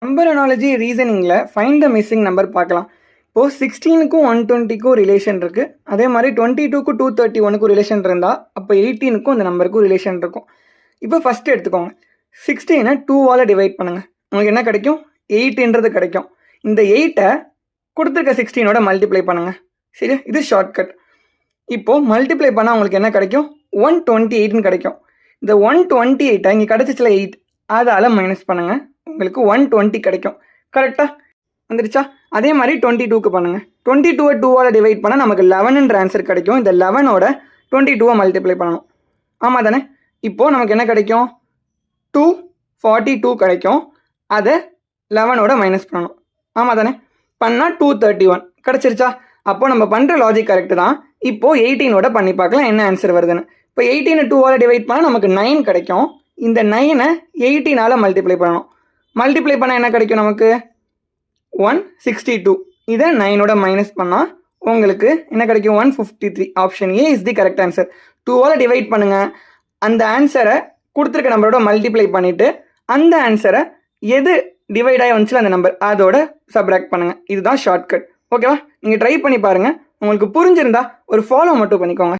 Number analogy ரீசனிங்கில் find the missing number பார்க்கலாம். இப்போது 16க்கும் 120க்கும் ரிலேஷன் இருக்குது. அதே மாதிரி 22க்கும் 231க்கும் ரிலேஷன் இருந்தால் அப்போ 18க்கும் அந்த நம்பருக்கும் ரிலேஷன் இருக்கும். இப்போ ஃபஸ்ட்டு எடுத்துக்கோங்க. 16 2ஆல் டிவைட் பண்ணுங்கள். உங்களுக்கு என்ன கிடைக்கும்? 8ன்றது கிடைக்கும். இந்த 8ஐ கொடுத்துருக்க 16ஓட மல்டிப்ளை பண்ணுங்கள். சரி, இது ஷார்ட்கட். இப்போது மல்டிப்ளை பண்ணால் உங்களுக்கு என்ன கிடைக்கும்? 128ன்னு கிடைக்கும். இந்த 128ஐ இங்கே கிடச்சிச்சில 8 அதால் மைனஸ் பண்ணுங்கள். உங்களுக்கு 120 கிடைக்கும். கரெக்டாக வந்துருச்சா? அதே மாதிரி 22க்கு பண்ணுங்கள். 22ஐ 2ஆல் டிவைட் பண்ணால் நமக்கு 11ன்ற ஆன்சர் கிடைக்கும். இந்த 11ஓட 22ஐ மல்டிப்ளை பண்ணணும். ஆமாம் தானே? இப்போது நமக்கு என்ன கிடைக்கும்? 242 கிடைக்கும். அதை 11ஓட மைனஸ் பண்ணணும். ஆமாம் தானே? பண்ணால் 231 கிடச்சிருச்சா? அப்போது நம்ம பண்ணுற லாஜிக் கரெக்டு தான். இப்போது 18ஓட பண்ணி பார்க்கலாம் என்ன ஆன்சர் வருதுன்னு. இப்போ 18ஐ 2ஆல் டிவைட் பண்ணால் நமக்கு 9 கிடைக்கும். இந்த 9ஐ 18ஆல் மல்டிப்ளை பண்ணணும். மல்டிப்ளை பண்ணால் என்ன கிடைக்கும் நமக்கு? 162. இதை 9ஓட மைனஸ் பண்ணால் உங்களுக்கு என்ன கிடைக்கும்? 153. Option A is the correct answer. 2ஆல் டிவைட் பண்ணுங்கள். அந்த ஆன்சரை கொடுத்துருக்க நம்பரோட மல்டிப்ளை பண்ணிவிட்டு அந்த ஆன்சரை எது டிவைட் ஆகி வந்துச்சுல அந்த நம்பர் அதோட சப்ராக்ட் பண்ணுங்கள். இதுதான் ஷார்ட்கட். ஓகேவா? நீங்கள் ட்ரை பண்ணி பாருங்கள். உங்களுக்கு புரிஞ்சிருந்தா ஒரு ஃபாலோ மட்டும் பண்ணிக்கோங்க.